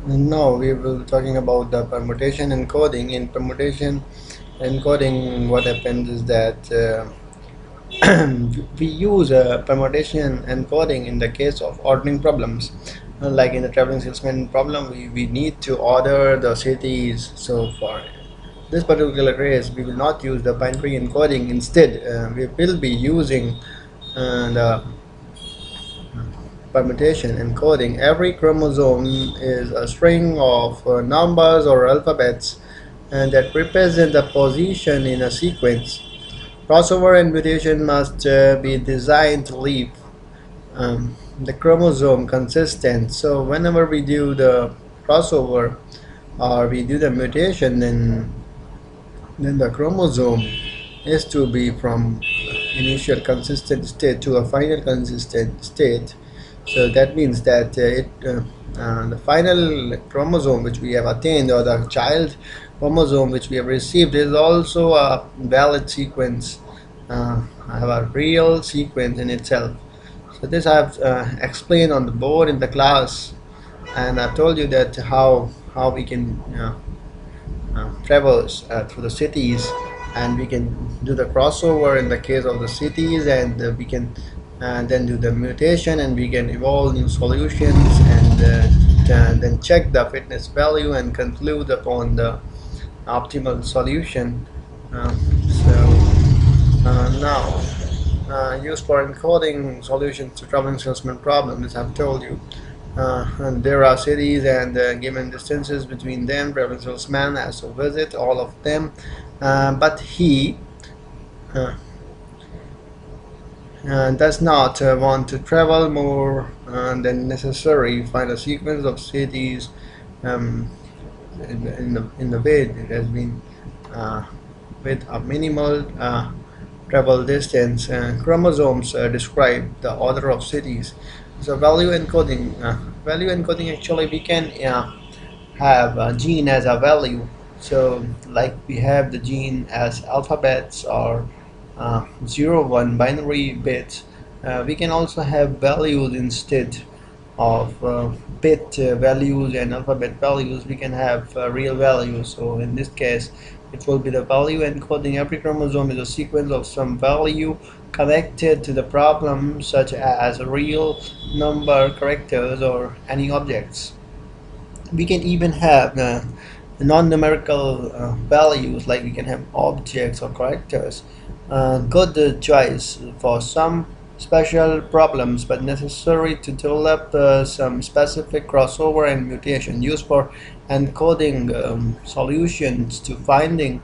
Now we will be talking about the permutation encoding. In permutation encoding, what happens is that we use permutation encoding in the case of ordering problems. Like in the traveling salesman problem, we need to order the cities. So for this particular case, we will not use the binary encoding. Instead, we will be using the permutation encoding. Every chromosome is a string of numbers or alphabets and that represent the position in a sequence. Crossover and mutation must be designed to leave the chromosome consistent. So whenever we do the crossover or we do the mutation, then the chromosome is to be from initial consistent state to a final consistent state. So that means that the final chromosome which we have attained, or the child chromosome which we have received, is also a valid sequence, have a real sequence in itself. So this I have explained on the board in the class, and I've told you that how we can travels through the cities, and we can do the crossover in the case of the cities, and we can then do the mutation, and we can evolve new solutions, and then check the fitness value and conclude upon the optimal solution. Now used for encoding solutions to traveling salesman problems, I've told you. And there are cities and given distances between them. Traveling salesman has to visit all of them, but he uh, does not want to travel more than necessary. Find a sequence of cities um, in the way it has been uh, with a minimal travel distance. Chromosomes describe the order of cities. So value encoding, actually we can have a gene as a value. So like we have the gene as alphabets or 0 1 binary bits, we can also have values instead of bit values and alphabet values. We can have real values. So in this case, it will be the value encoding. Every chromosome is a sequence of some value connected to the problem, such as a real number, characters, or any objects. We can even have non-numerical values, like we can have objects or characters. Good choice for some special problems, but necessary to develop some specific crossover and mutation used for encoding solutions to finding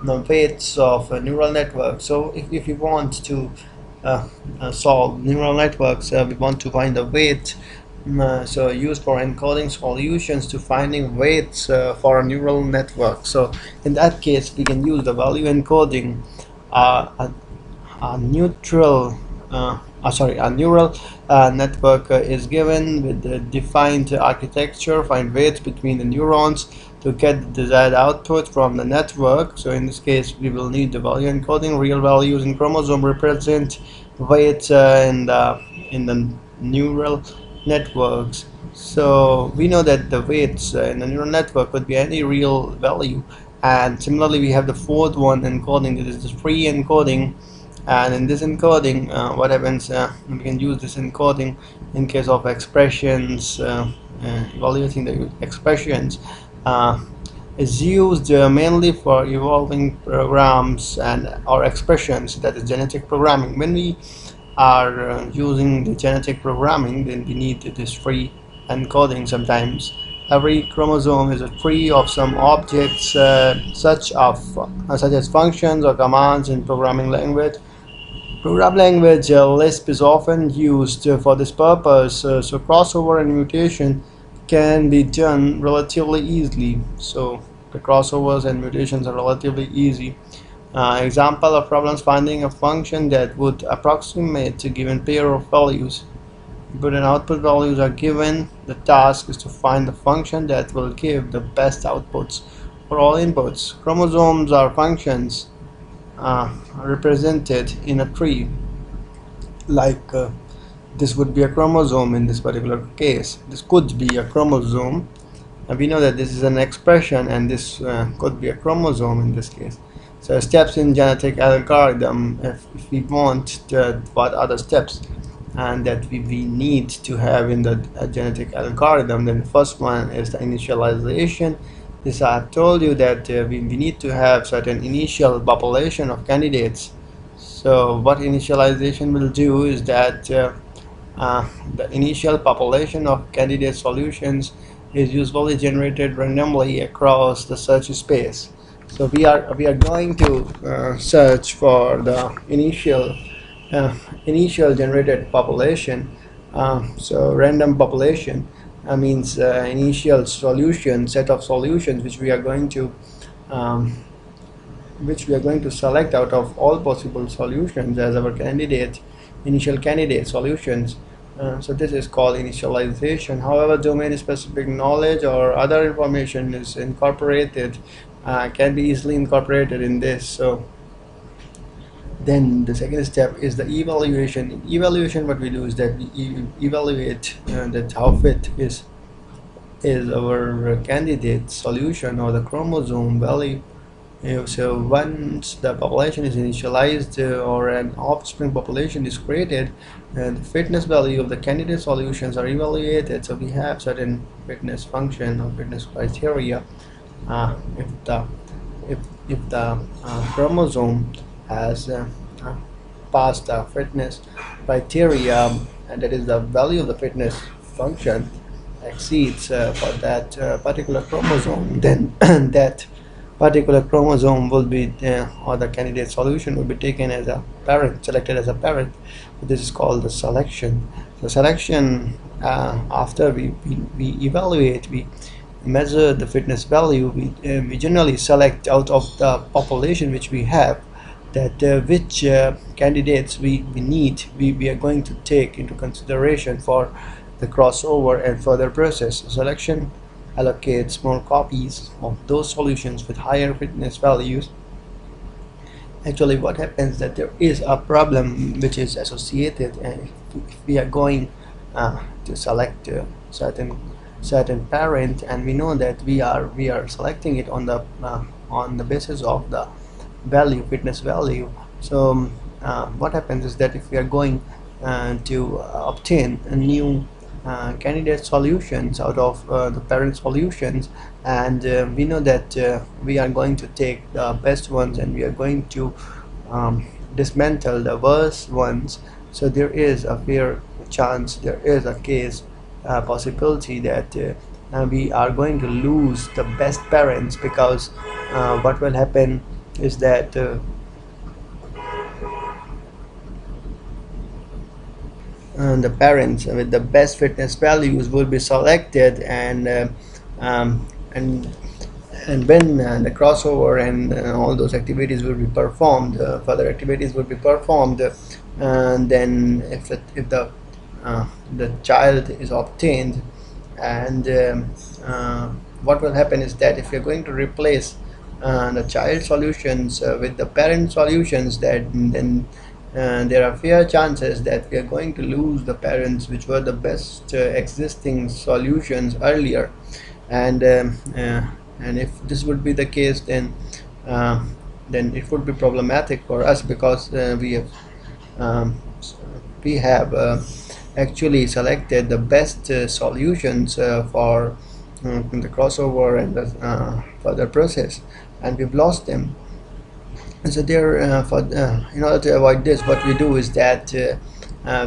the weights of neural networks. So if you want to solve neural networks, we want to find the weight. So used for encoding solutions to finding weights for a neural network. So in that case, we can use the value encoding. A neutral a neural network is given with the defined architecture. Find weights between the neurons to get the desired output from the network. So in this case, we will need the value encoding. Real values in chromosome represent weights in the neural networks. So we know that the weights in the neural network could be any real value. And similarly, we have the fourth one, encoding. This is the free encoding. And in this encoding, what happens, we can use this encoding in case of expressions, evaluating the expressions. Is used mainly for evolving programs and or expressions, that is genetic programming. When we are using the genetic programming, then we need this free encoding. Sometimes every chromosome is a tree of some objects, such as functions or commands in programming language. Program language Lisp is often used for this purpose, so crossover and mutation can be done relatively easily. So the crossovers and mutations are relatively easy. Example of problems: finding a function that would approximate a given pair of values. Input and output values are given. The task is to find the function that will give the best outputs for all inputs. Chromosomes are functions represented in a tree, like this would be a chromosome in this particular case. This could be a chromosome we know that this is an expression, and this could be a chromosome in this case. So steps in genetic algorithm, if we want to, what are the steps and that we need to have in the genetic algorithm, then the first one is the initialization. This I have told you that we need to have certain initial population of candidates. So what initialization will do is that uh, the initial population of candidate solutions is usually generated randomly across the search space. So we are going to search for the uh, initial generated population. So random population means initial solution set of solutions um, which we are going to select out of all possible solutions as our candidate initial candidate solutions. So this is called initialization. However, domain specific knowledge or other information is incorporated, can be easily incorporated in this. So then the second step is the evaluation. In evaluation, what we do is that we evaluate that how fit is our candidate solution or the chromosome value. So once the population is initialized or an offspring population is created, the fitness value of the candidate solutions are evaluated. So we have certain fitness function or fitness criteria. If the chromosome has uh, passed the fitness criteria, and that is the value of the fitness function exceeds for that particular chromosome, then that particular chromosome will be or the candidate solution will be taken as a parent, selected as a parent. So this is called the selection. The selection, after we evaluate, we measure the fitness value, we generally select out of the population which we have that which candidates we need, we are going to take into consideration for the crossover and further process. Selection allocates more copies of those solutions with higher fitness values. Actually, what happens that there is a problem which is associated, and if we are going to select certain parent, and we know that we are selecting it on the basis of the value, fitness value. So what happens is that if we are going to obtain a new candidate solutions out of the parent solutions, and we know that we are going to take the best ones and we are going to dismantle the worst ones. So there is a fair chance, there is a case possibility that we are going to lose the best parents, because what will happen is that the parents with the best fitness values will be selected, um, and and when the crossover and all those activities will be performed, further activities will be performed, and then if the child is obtained, and what will happen is that if you're going to replace the child solutions with the parent solutions, that then there are fair chances that we are going to lose the parents which were the best existing solutions earlier. And and if this would be the case, uh, then it would be problematic for us, because um, we have actually selected the best solutions for the crossover and the further process, and we've lost them. And so there, in order to avoid this, what we do is that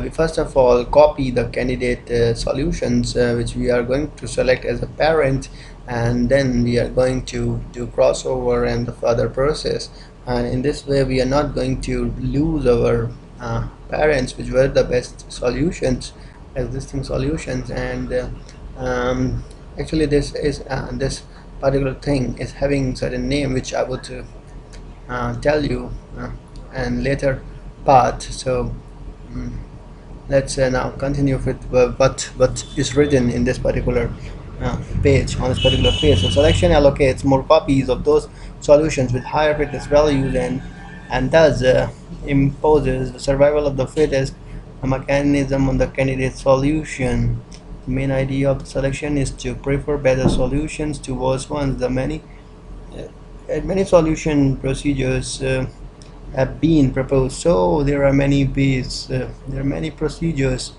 we first of all copy the candidate solutions which we are going to select as a parent, and then we are going to do crossover and the further process. And in this way, we are not going to lose our parents which were the best solutions, existing solutions. And actually, this particular thing is having certain name which I would tell you and later part. So mm, let's now continue with what is written in this particular page, on this particular page. So selection allocates more copies of those solutions with higher fitness values, and thus imposes the survival of the fittest, a mechanism on the candidate solution. The main idea of the selection is to prefer better solutions to worse ones. Many solution procedures have been proposed, so there are many ways, there are many procedures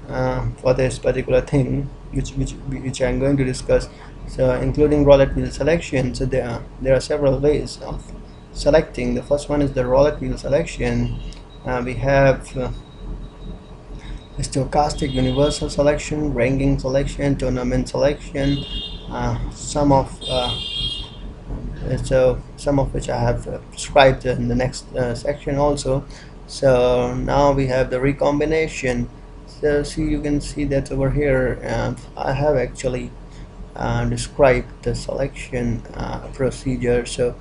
for this particular thing, which I'm going to discuss. So, including roulette wheel selection. So there are several ways of selecting. The first one is the roulette wheel selection. We have stochastic universal selection, ranking selection, tournament selection. Some of so some of which I have described in the next section also. So now we have the recombination. So see, you can see that over here, and I have actually describe the selection procedure. So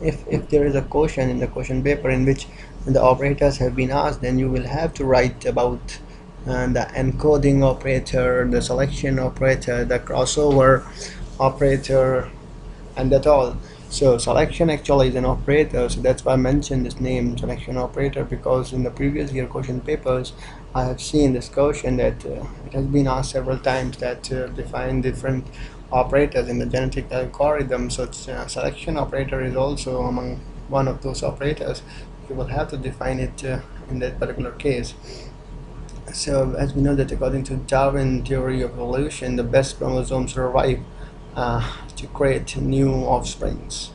if there is a question in the question paper in which the operators have been asked, then you will have to write about the encoding operator, the selection operator, the crossover operator, and that all. So selection actually is an operator, so that's why I mentioned this name, selection operator, because in the previous year question papers I have seen this question that it has been asked several times, that define different operators in the genetic algorithm. So selection operator is also among one of those operators. You will have to define it in that particular case. So as we know that according to Darwin theory of evolution, the best chromosomes survive to create new offsprings.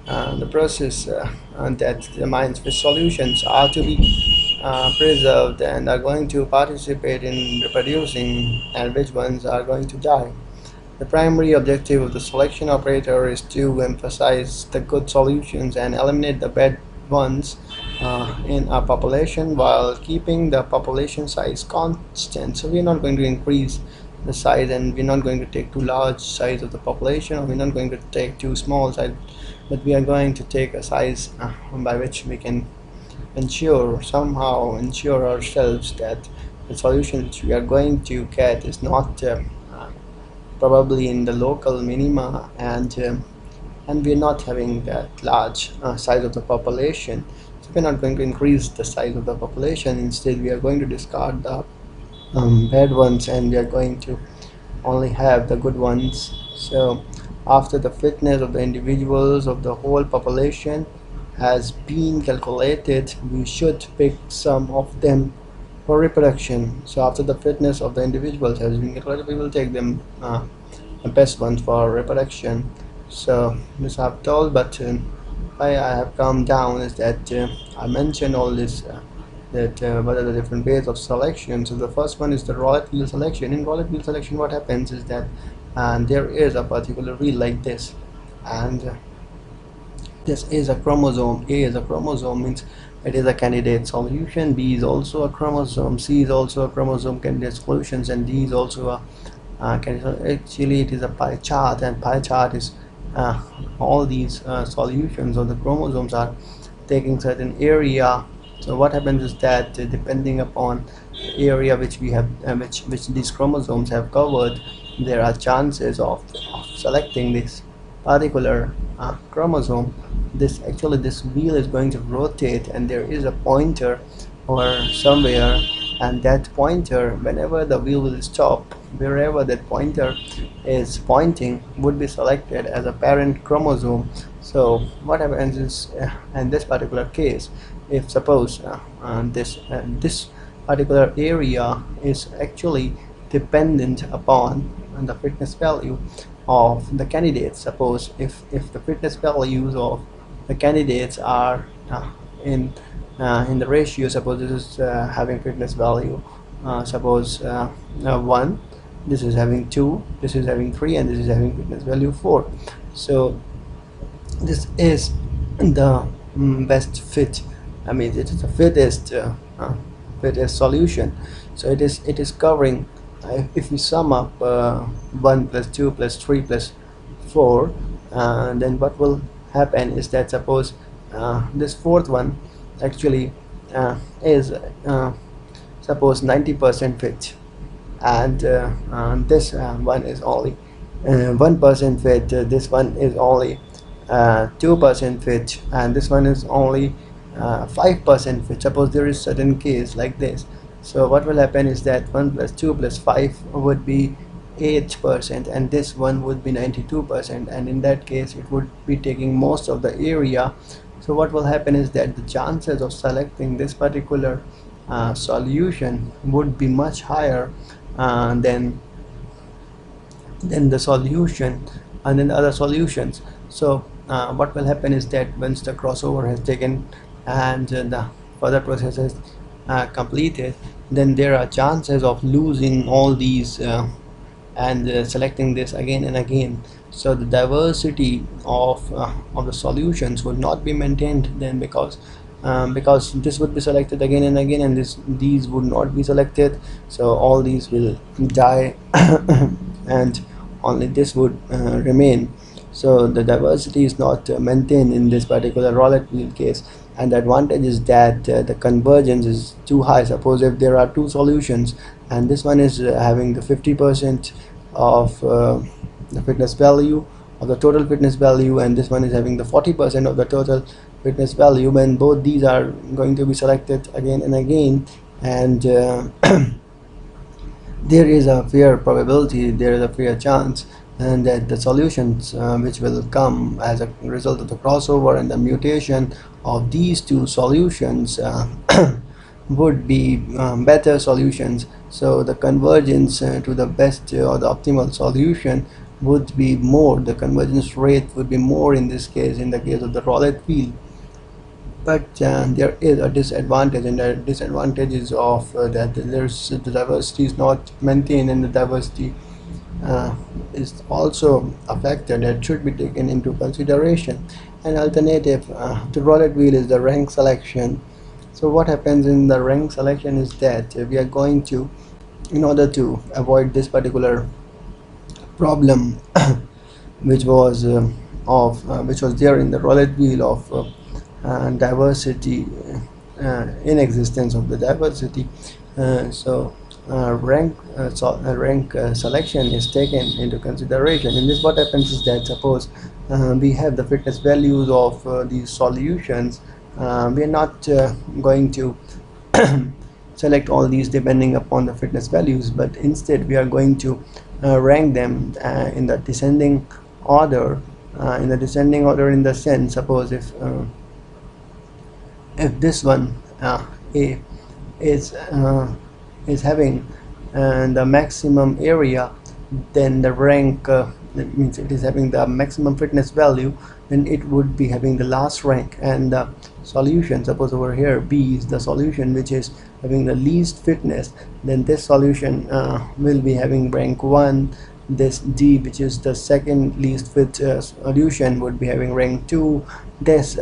The process that determines which solutions are to be preserved and are going to participate in reproducing, and which ones are going to die. The primary objective of the selection operator is to emphasize the good solutions and eliminate the bad ones in a population while keeping the population size constant. So we're not going to increase the size, and we're not going to take too large size of the population, or we're not going to take too small size, but we are going to take a size by which we can somehow ensure ourselves that the solution which we are going to get is not probably in the local minima, and we're not having that large size of the population. So we're not going to increase the size of the population. Instead, we are going to discard the bad ones, and we are going to only have the good ones. So after the fitness of the individuals of the whole population has been calculated, we should pick some of them for reproduction. So after the fitness of the individuals has been calculated, we will take them the best ones for reproduction. So this I've told, but why I have come down is that I mentioned all this, that what are the different ways of selection. So the first one is the roulette wheel selection. In roulette wheel selection, what happens is that there is a particular wheel like this, and this is a chromosome. A is a chromosome, means it is a candidate solution. B is also a chromosome. C is also a chromosome candidate solutions, and D is also a actually it is a pie chart, and pie chart is all these solutions of the chromosomes are taking certain area. So what happens is that depending upon the area which we have which these chromosomes have covered, there are chances of selecting this particular chromosome. This wheel is going to rotate, and there is a pointer or somewhere, and that pointer, whenever the wheel will stop, wherever that pointer is pointing, would be selected as a parent chromosome. So what happens is in this particular case, if suppose this particular area is actually dependent upon the fitness value of the candidates. Suppose if the fitness values of the candidates are in the ratio, suppose this is having fitness value suppose 1, this is having 2, this is having 3, and this is having fitness value 4. So this is the best fit. I mean, it is the fittest solution. So it is covering, if we sum up 1 plus 2 plus 3 plus 4, then what will happen is that suppose this fourth one actually is suppose 90% fit, and this one is only 1% fit, this one is only 2% fit, and this one is only 5% fit. Suppose there is certain case like this. So what will happen is that 1 plus 2 plus 5 would be 8%, and this one would be 92%, and in that case it would be taking most of the area. So what will happen is that the chances of selecting this particular solution would be much higher than the solution and then other solutions. So what will happen is that once the crossover has taken and the further process is completed, then there are chances of losing all these and selecting this again and again. So the diversity of the solutions would not be maintained then, because this would be selected again and again, and these would not be selected, so all these will die and only this would remain. So the diversity is not maintained in this particular roulette wheel case, and the advantage is that the convergence is too high. Suppose if there are two solutions and this one is having the 50% of the fitness value of the total fitness value, and this one is having the 40% of the total fitness value, when both these are going to be selected again and again, and there is a fair probability, there is a fair chance, and that the solutions which will come as a result of the crossover and the mutation of these two solutions would be better solutions. So the convergence to the best or the optimal solution would be more, the convergence rate would be more in this case, in the case of the roulette wheel. But there is a disadvantage, and the disadvantage is of that there's the diversity is not maintained, and the diversity is also a factor that should be taken into consideration. An alternative to roulette wheel is the rank selection. So what happens in the rank selection is that we are going to, in order to avoid this particular problem which was which was there in the roulette wheel of diversity, inexistence of the diversity. Rank selection is taken into consideration. In this, what happens is that suppose we have the fitness values of these solutions. We are not going to select all these depending upon the fitness values, but instead we are going to rank them in the descending order. In the descending order, in the sense, suppose if this one A is having the maximum area, then the rank, that means it is having the maximum fitness value, then it would be having the last rank. And the solution, suppose over here B is the solution which is having the least fitness, then this solution will be having rank 1. This D, which is the second least fit solution, would be having rank 2. This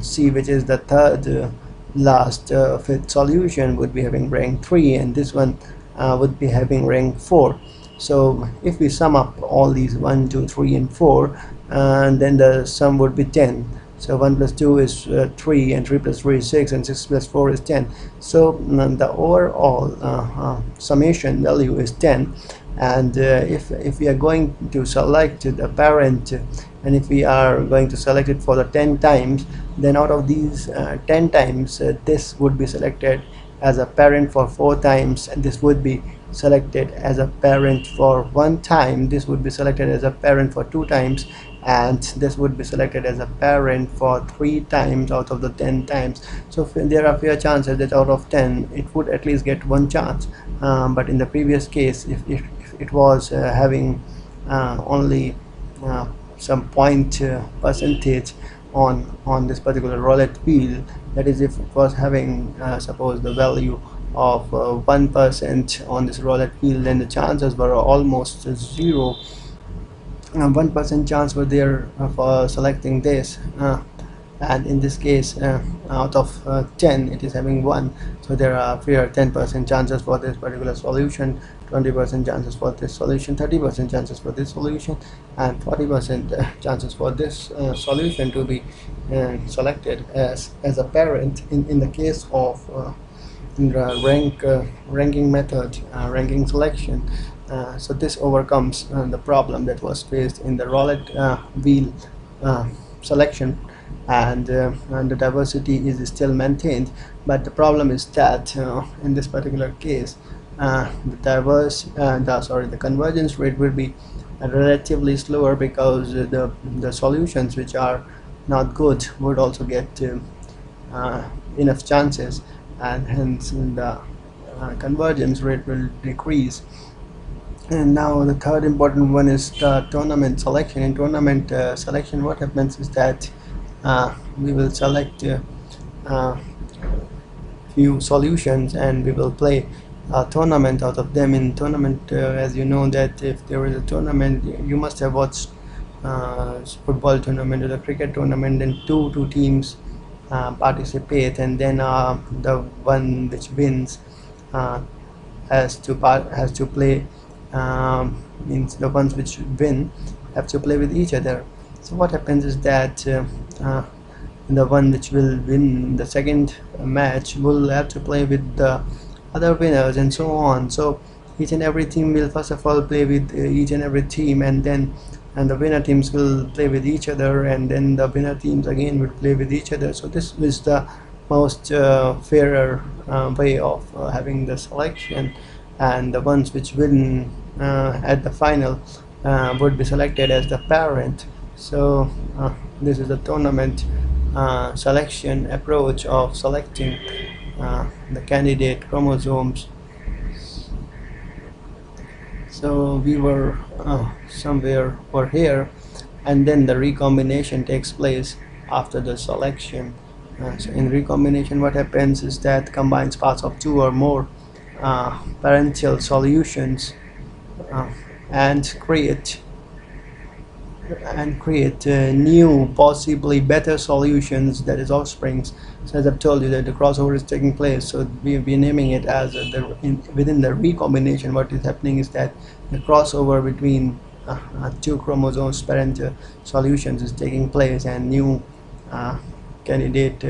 C, which is the third last fit solution, would be having rank 3, and this one would be having rank 4. So if we sum up all these 1, 2, 3 and 4, and then the sum would be 10. So 1 plus 2 is 3, and 3 plus 3 is 6, and 6 plus 4 is 10. So the overall summation value is 10. And if we are going to select the parent, and if we are going to select it for the 10 times, then out of these 10 times, this would be selected as a parent for 4 times, and this would be selected as a parent for 1 time, this would be selected as a parent for 2 times, and this would be selected as a parent for 3 times out of the 10 times. So there are fair chances that out of 10 it would at least get 1 chance. But in the previous case, if it was having only some point percentage on this particular roulette wheel, that is, if it was having suppose the value of 1% on this roulette wheel, then the chances were almost 0. 1% chance were there for selecting this, and in this case out of 10 it is having 1. So there are fair 10% chances for this particular solution, 20% chances for this solution, 30% chances for this solution, and 40% chances for this solution to be selected as a parent in the case of in the ranking method, ranking selection. So this overcomes the problem that was faced in the roulette wheel selection. and the diversity is still maintained. But the problem is that in this particular case, the convergence rate will be relatively slower, because the solutions which are not good would also get enough chances, and hence the convergence rate will decrease. And now the third important one is the tournament selection. In tournament selection, what happens is that we will select uh, few solutions, and we will play a tournament out of them. In tournament, as you know, that if there is a tournament, you must have watched football tournament or the cricket tournament, then two teams participate, and then the one which wins uh, has to play, means the ones which win have to play with each other. So what happens is that uh, the one which will win the second match will have to play with the other winners, and so on. So each and every team will first of all play with each and every team, and then the winner teams will play with each other, and then the winner teams again will play with each other. So this is the most fairer way of having the selection, and the ones which win at the final would be selected as the parent. So this is the tournament selection approach of selecting the candidate chromosomes. So we were somewhere over here, and then the recombination takes place after the selection. So in recombination, what happens is that combines parts of two or more parental solutions uh, and create new, possibly better solutions, that is offsprings. So as I've told you that the crossover is taking place, so we'll be naming it as within the recombination. What is happening is that the crossover between two chromosomes parent solutions is taking place, and new uh, candidate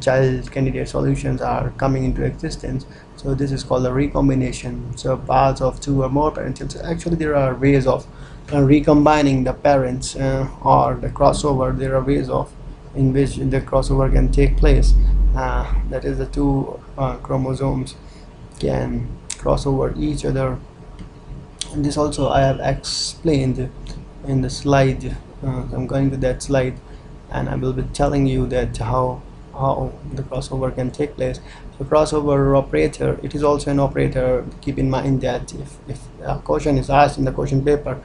child candidate solutions are coming into existence. So this is called a recombination. So parts of two or more parents. Actually, there are ways of recombining the parents or the crossover. There are ways of in which the crossover can take place. That is, the two chromosomes can cross over each other. And this also I have explained in the slide. I'm going to that slide, and I will be telling you that how the crossover can take place. So crossover operator, it is also an operator. Keep in mind that if a question is asked in the question paper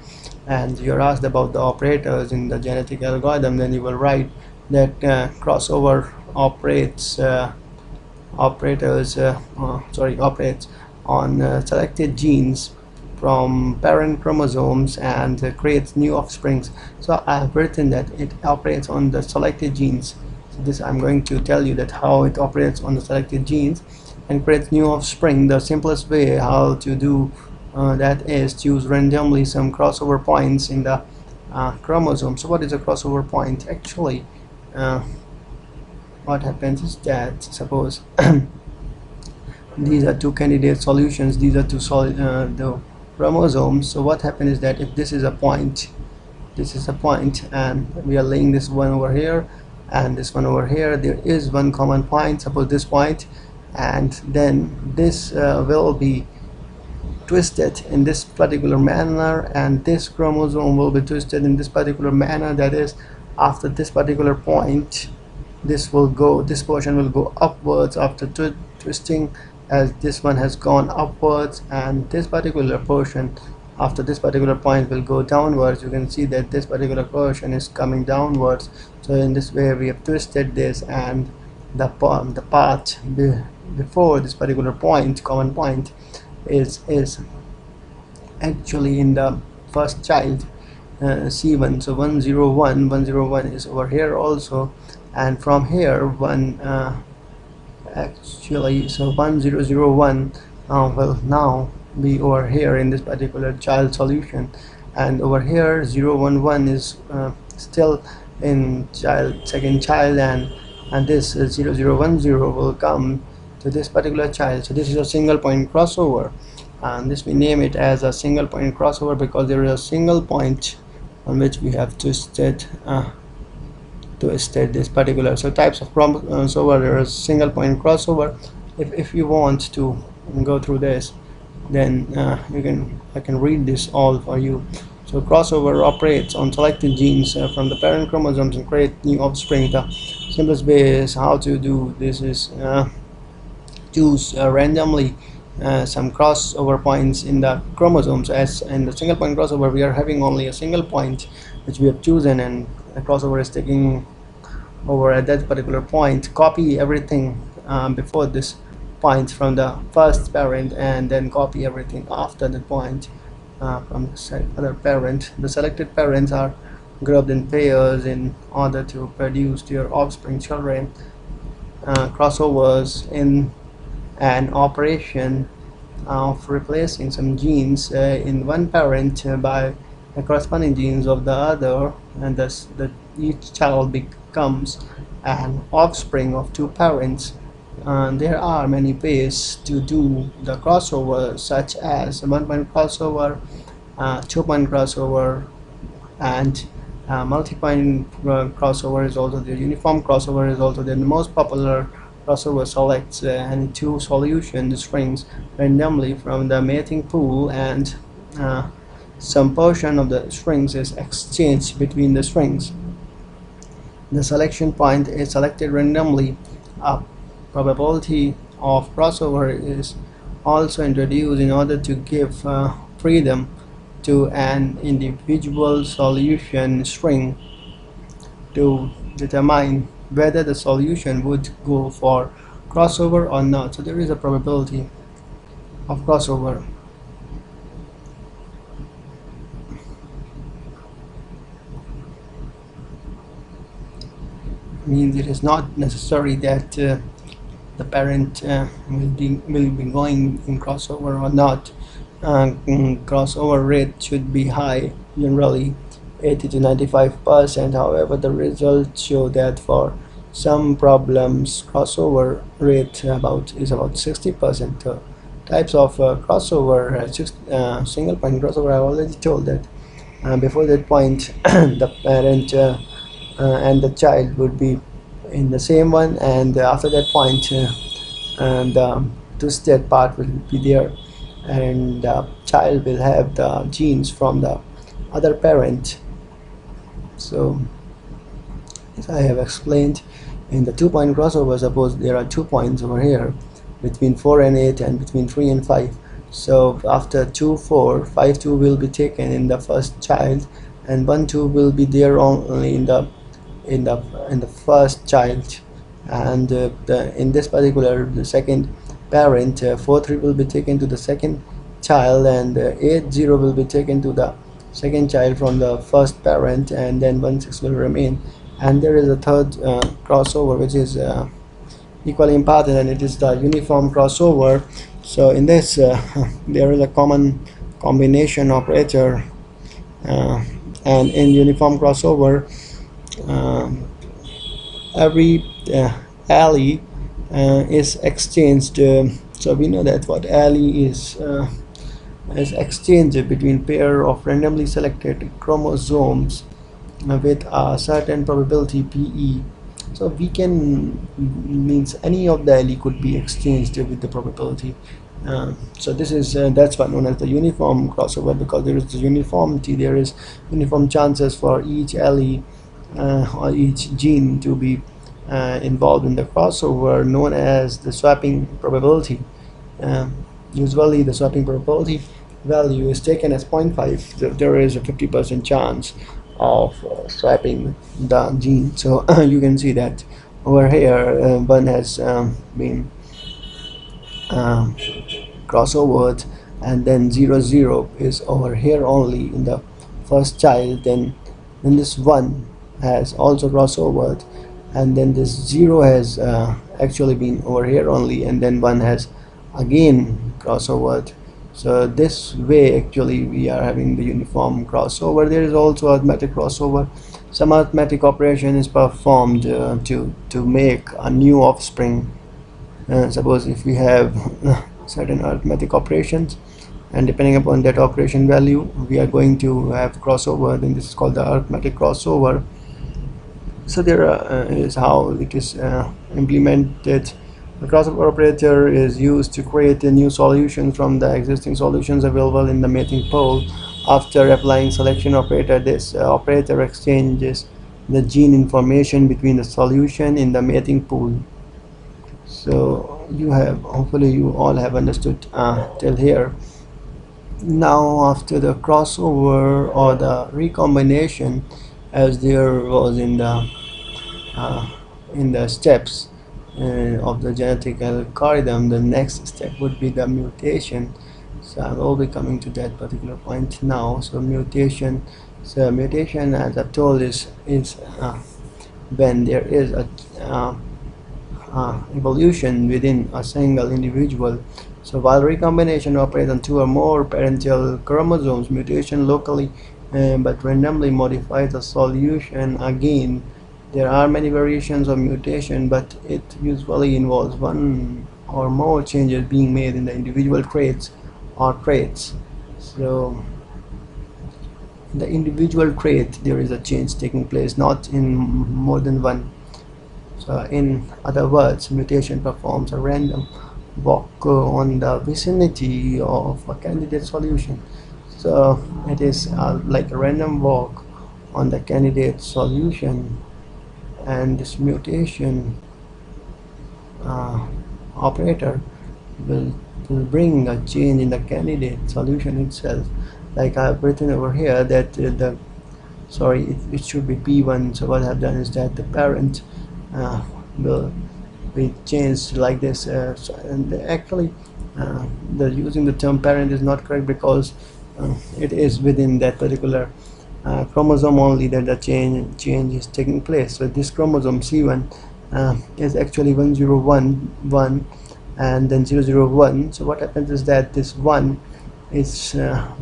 and you're asked about the operators in the genetic algorithm, then you will write that crossover operates operates on selected genes from parent chromosomes and creates new offsprings. So I have written that it operates on the selected genes. So this, I'm going to tell you that how it operates on the selected genes and creates new offspring. The simplest way how to do that is choose randomly some crossover points in the chromosome. So what is a crossover point? Actually, what happens is that, suppose these are two candidate solutions, these are two the chromosomes. So what happens is that if this is a point, and we are laying this one over here and this one over here, there is one common point, suppose this point, and then this will be twisted in this particular manner, and this chromosome will be twisted in this particular manner. That is, after this particular point, this portion will go upwards after twisting, as this one has gone upwards, and this particular portion after this particular point will go downwards. You can see that this particular portion is coming downwards. So in this way we have twisted this, and the part before this particular point, common point, is actually in the first child, C1. So 101 is over here also, and from here one actually, so 1001 will now be over here in this particular child solution, and over here 011 is still in second child, and this 0010 will come to this particular child. So this is a single point crossover, and this we name it as a single point crossover because there is a single point on which we have twisted to state this particular. So types of crossover: there is single point crossover. If you want to go through this, then I can read this all for you. So crossover operates on selected genes from the parent chromosomes and create new offspring. The simplest way is how to do this is choose randomly some crossover points in the chromosomes. As in the single point crossover, we are having only a single point which we have chosen, and the crossover is taking over at that particular point. Copy everything before this point from the first parent, and then copy everything after the point from the other parent. The selected parents are grouped in pairs in order to produce their offspring children. Crossovers in an operation of replacing some genes in one parent by the corresponding genes of the other, and thus each child becomes an offspring of two parents. There are many ways to do the crossover, such as one-point crossover, two-point crossover, and multi-point crossover is also there. Uniform crossover is also there. The most popular crossover selects any two solution strings randomly from the mating pool, and some portion of the strings is exchanged between the strings. The selection point is selected randomly. A probability of crossover is also introduced in order to give freedom to an individual solution string to determine whether the solution would go for crossover or not. So there is a probability of crossover. Means it is not necessary that the parent will be going in crossover or not. Crossover rate should be high, generally 80 to 95%. However, the results show that for some problems crossover rate is about 60%. Types of crossover, single point crossover, I already told that. Before that point the parent and the child would be in the same one, and after that point the twisted part will be there, and the child will have the genes from the other parent. So as I have explained, in the two-point crossover, suppose there are 2 points over here between 4 and 8 and between 3 and 5. So after 2 4 5 2 will be taken in the first child, and 1 2 will be there only in the first child, and in this particular the second parent 4 3 will be taken to the second child, and 8 0 will be taken to the second child from the first parent, and then 1 6 will remain. And there is a third crossover which is equally important, and it is the uniform crossover. So in this there is a common combination operator, and in uniform crossover every allele is exchanged. So we know that what allele is exchanged between pair of randomly selected chromosomes with a certain probability PE. So we can means any of the allele could be exchanged with the probability. So this is that's what known as the uniform crossover, because there is the uniformity, there is uniform chances for each allele or each gene to be involved in the crossover, known as the swapping probability. Usually the swapping probability value is taken as 0.5. There is a 50% chance of swapping the gene. So you can see that over here one has been crossovered, and then 0 0 is over here only in the first child. Then this 1 has also crossovered, and then this 0 has actually been over here only, and then 1 has again crossovered. So this way actually we are having the uniform crossover. There is also arithmetic crossover. Some arithmetic operation is performed to make a new offspring. Suppose if we have certain arithmetic operations, and depending upon that operation value we are going to have crossover, then this is called the arithmetic crossover. So there is how it is implemented. The crossover operator is used to create a new solution from the existing solutions available in the mating pool. After applying selection operator, this operator exchanges the gene information between the solution in the mating pool. So you have, hopefully you all have understood till here. Now after the crossover or the recombination, as there was uh, in the steps of the genetic algorithm, the next step would be the mutation. So I will be coming to that particular point now. So mutation, as I've told, is when there is a evolution within a single individual. So while recombination operates on two or more parental chromosomes, mutation locally but randomly modifies the solution. Again, there are many variations of mutation, but it usually involves one or more changes being made in the individual traits or traits. So in the individual trait, there is a change taking place, not in more than one. So in other words, mutation performs a random walk on the vicinity of a candidate solution. So it is like a random walk on the candidate solution, and this mutation uh, operator will, will bring a change in the candidate solution itself. Like I've written over here that the sorry, it should be P1. So what I've done is that the parent uh, will be changed like this. And actually, the using the term parent is not correct, because it is within that particular chromosome only that the change is taking place. So this chromosome C1 is actually 1011 and then 001. So what happens is that this 1 is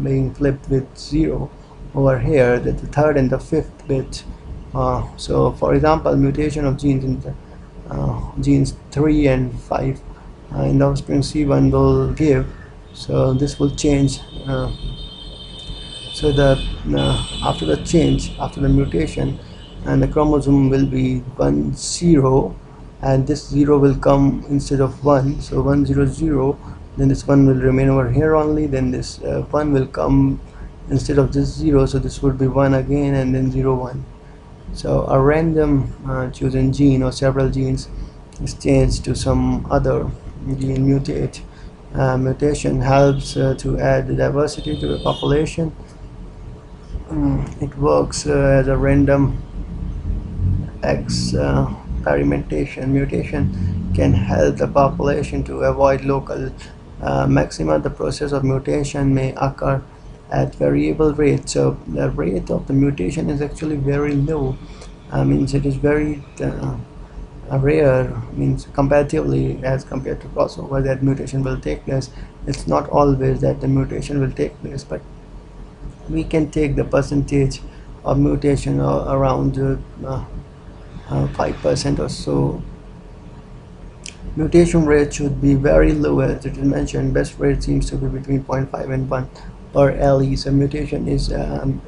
being flipped with 0 over here, that the third and the fifth bit. So for example, mutation of genes in the genes 3 and 5 in the offspring C1 will give. So this will change. So the after the change, after the mutation, and the chromosome will be 10, and this 0 will come instead of 1. So 100. Then this 1 will remain over here only. Then this 1 will come instead of this 0. So this would be 1 again, and then 01. So a random chosen gene or several genes is changed to some other gene mutate. Mutation helps to add diversity to the population. It works as a random experimentation. Mutation can help the population to avoid local maxima. The process of mutation may occur at variable rates. So the rate of the mutation is actually very low. Means it is very rare, means comparatively as compared to crossover, that mutation will take place. It's not always that the mutation will take place, but we can take the percentage of mutation around 5% or so. Mutation rate should be very low, as it is mentioned. Best rate seems to be between 0.5 and 1 per LE. So mutation is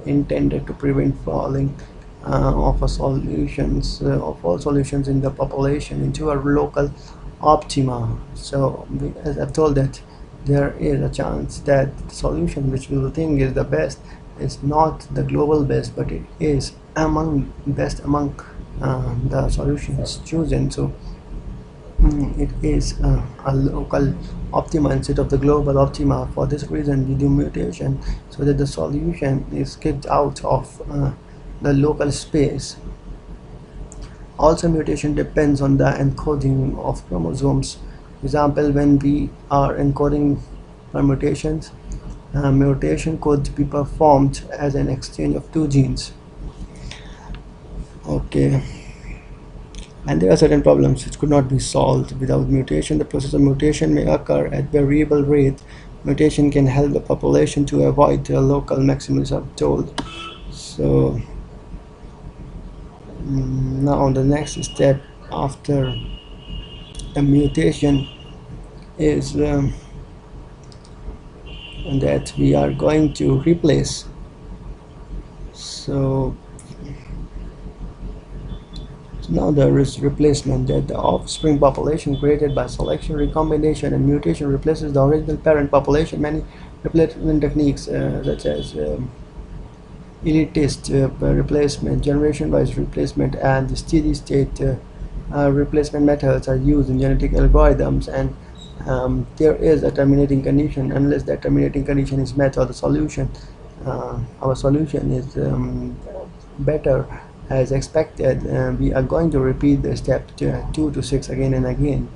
intended to prevent falling of of all solutions in the population into a local optima. So as I've told, that there is a chance that the solution which we will think is the best is not the global best, but it is among best among the solutions chosen. So it is a local optima instead of the global optima. For this reason, we do mutation so that the solution is kicked out of the local space. Also, mutation depends on the encoding of chromosomes. Example, when we are encoding permutations, mutation could be performed as an exchange of two genes. Okay, and there are certain problems which could not be solved without mutation. The process of mutation may occur at variable rate. Mutation can help the population to avoid the local maximus, I'm told. So now the next step after the mutation is that we are going to replace. So Now there is replacement, that the offspring population created by selection, recombination, and mutation replaces the original parent population. Many replacement techniques, such as elitist replacement, generation-wise replacement, and steady-state replacement methods are used in genetic algorithms, and there is a terminating condition. Unless that terminating condition is met, or the solution, our solution is better as expected, we are going to repeat the step 2 to 6 again and again.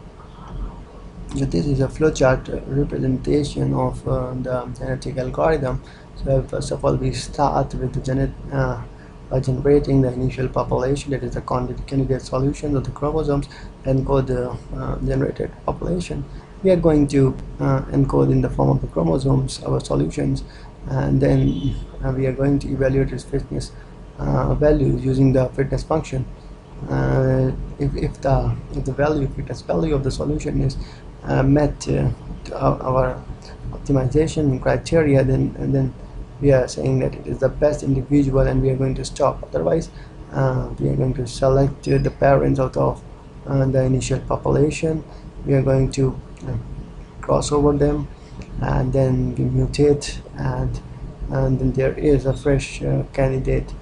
So this is a flowchart representation of the genetic algorithm. So first of all, we start with the by generating the initial population, that is the candidate solution of the chromosomes, encode the generated population. We are going to encode in the form of the chromosomes our solutions, and then we are going to evaluate its fitness values using the fitness function. If the fitness value of the solution is met to our optimization criteria, then we are saying that it is the best individual, and we are going to stop. Otherwise, we are going to select the parents out of the initial population. We are going to cross over them, and then we mutate, and then there is a fresh candidate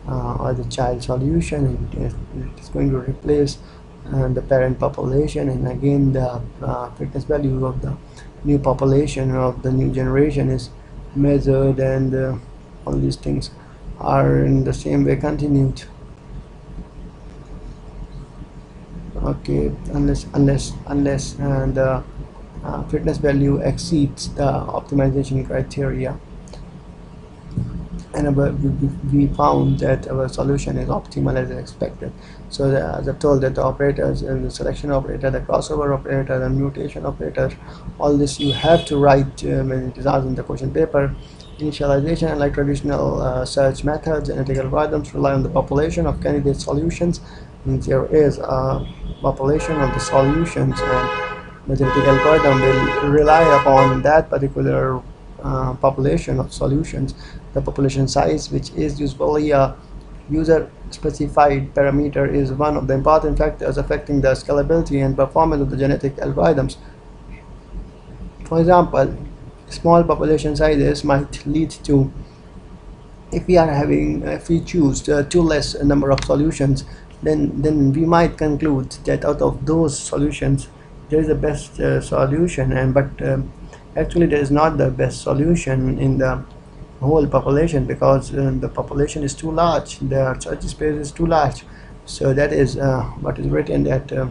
or the child solution, and it is going to replace the parent population, and again the fitness value of the new population of the new generation is measured, and all these things are in the same way continued. Okay, unless the fitness value exceeds the optimization criteria, and we found that our solution is optimal as expected. So as I told, that the operators and the selection operator, the crossover operator, the mutation operator, all this you have to write when it is asked in the question paper. Initialization, unlike traditional search methods, genetic algorithms rely on the population of candidate solutions. Means there is a population of the solutions, and the genetic algorithm will rely upon that particular population of solutions. The population size, which is usually a user specified parameter, is one of the important factors affecting the scalability and performance of the genetic algorithms. For example, small population sizes might lead to, if we choose too less a number of solutions, then we might conclude that out of those solutions there is the best solution, but actually there is not the best solution in the whole population, because the population is too large, the search space is too large. So that is what is written, that the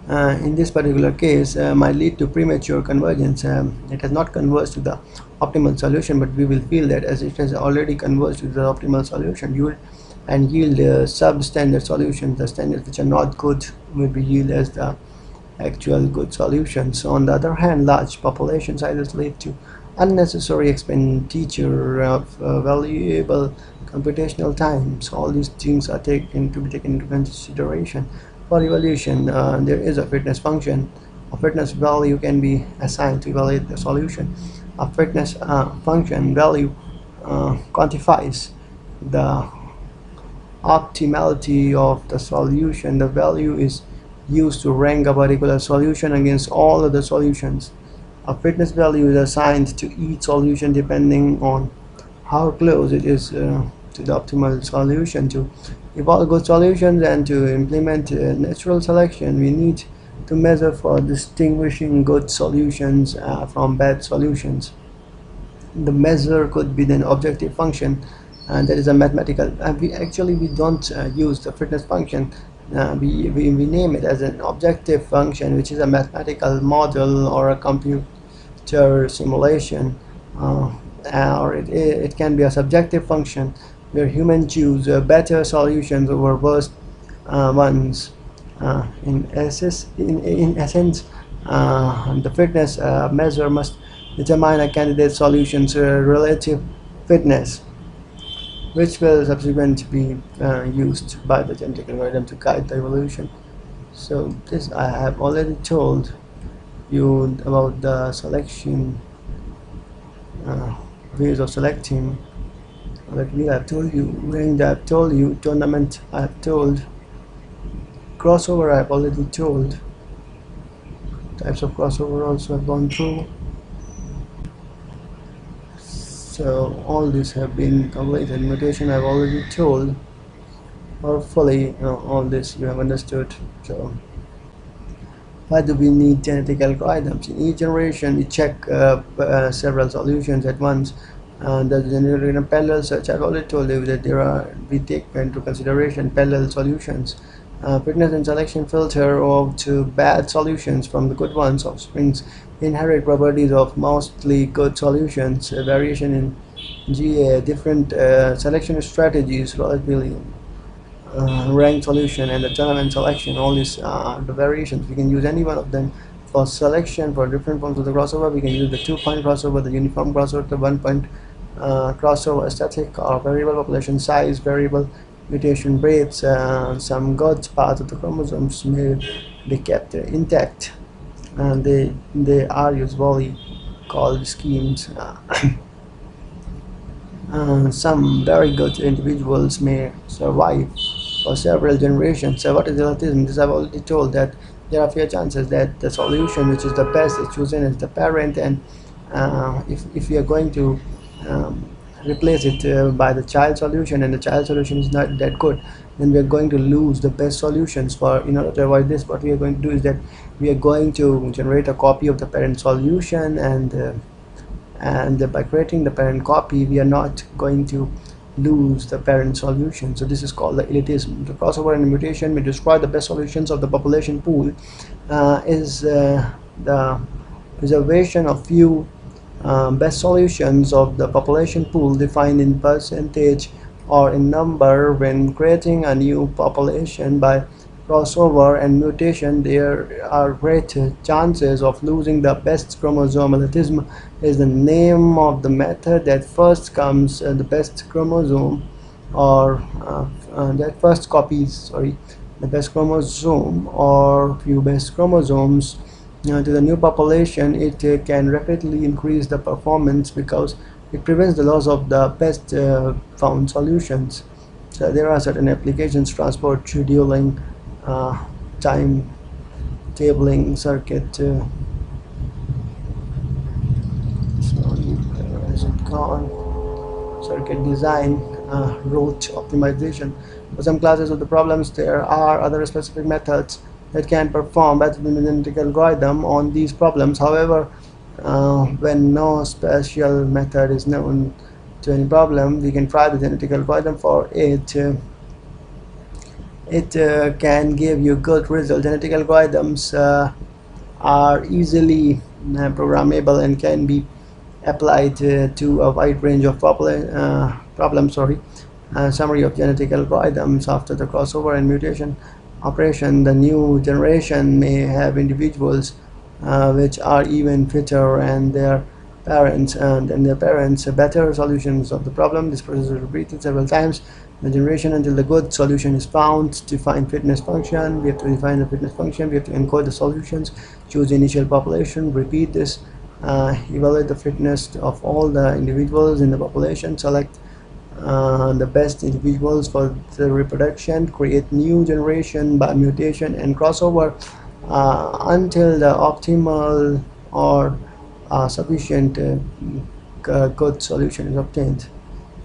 in this particular case might lead to premature convergence. It has not converged to the optimal solution, but we will feel that as it has already converged to the optimal solution, and yield substandard solutions. The standards which are not good will be yielded as the actual good solutions. On the other hand, large population sizes lead to unnecessary expenditure of valuable computational time. So all these things are to be taken into consideration. For evaluation, there is a fitness function. A fitness value can be assigned to evaluate the solution. A fitness function value quantifies the optimality of the solution. The value is used to rank a particular solution against all other solutions. A fitness value is assigned to each solution depending on how close it is to the optimal solution. To evolve good solutions and to implement natural selection, we need to measure for distinguishing good solutions from bad solutions. The measure could be an objective function, and that is a mathematical. We don't use the fitness function. We name it as an objective function, which is a mathematical model or a computer simulation, or it can be a subjective function where humans choose better solutions over worse ones. In essence, the fitness measure must determine a candidate solution's relative fitness, which will subsequently be used by the genetic algorithm to guide the evolution. So this I have already told you about the selection ways of selecting But we have told you, range I have told you, tournament I have told, crossover I have already told, types of crossover also have gone through. So all these have been completed. Mutation I've already told. Hopefully all this you have understood. So why do we need genetic algorithms? In each generation, we check several solutions at once. And the generator parallel search, I've already told you that we take into consideration parallel solutions. Fitness and selection filter out bad solutions from the good ones. Offsprings inherit properties of mostly good solutions. A variation in GA, different selection strategies relatively ranked solution and the tournament selection, all these the variations, we can use any one of them. For selection for different forms of the crossover, we can use the 2-point crossover, the uniform crossover, the 1-point crossover, static or variable population size, variable mutation rates. Some good parts of the chromosomes may be kept intact, and they are usually called schemes. Some very good individuals may survive for several generations. So what is relativism? This I've already told that there are fair chances that the solution which is the best is chosen as the parent, and if we are going to um, replace it by the child solution and the child solution is not that good, then we are going to lose the best solutions. For in order to avoid this, what we are going to do is that we are going to generate a copy of the parent solution, and by creating the parent copy, we are not going to lose the parent solution. So this is called the elitism. The crossover and mutation may destroy the best solutions of the population pool. Is the preservation of few best solutions of the population pool defined in percentage or in number. When creating a new population by crossover and mutation, there are great chances of losing the best chromosome. Elitism is the name of the method that first comes the best chromosome, or that first copies, sorry, the best chromosome or few best chromosomes to the new population. It can rapidly increase the performance because it prevents the loss of the best found solutions. So there are certain applications: transport, scheduling, time tabling, circuit. Sorry, where has it gone? Circuit design, route optimization. For some classes of the problems, there are other specific methods that can perform better than the genetic algorithm on these problems. However, when no special method is known to any problem, we can try the genetic algorithm for it. It can give you good results. Genetic algorithms are easily programmable and can be applied to a wide range of problems. Sorry. Summary of genetic algorithms: after the crossover and mutation operation, the new generation may have individuals which are even fitter and their parents better solutions of the problem. This process is repeated several times the generation until the good solution is found. To find fitness function, we have to define the fitness function, we have to encode the solutions, choose the initial population, repeat this, evaluate the fitness of all the individuals in the population, select the best individuals for the reproduction, create new generation by mutation and crossover until the optimal or sufficient good solution is obtained.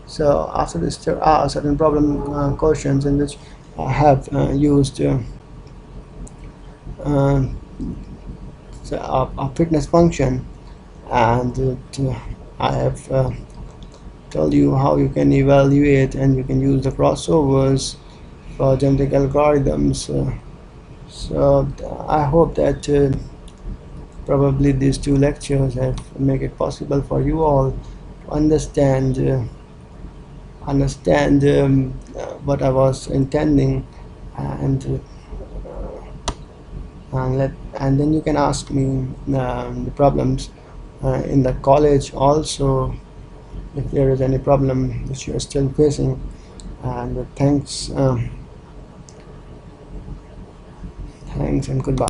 So after this, there are certain problem questions in which I have used uh, a fitness function, and I have told you how you can evaluate and you can use the crossovers for genetic algorithms. So I hope that probably these two lectures have make it possible for you all to understand what I was intending, and and then you can ask me the problems in the college also, if there is any problem which you are still facing. And thanks and goodbye.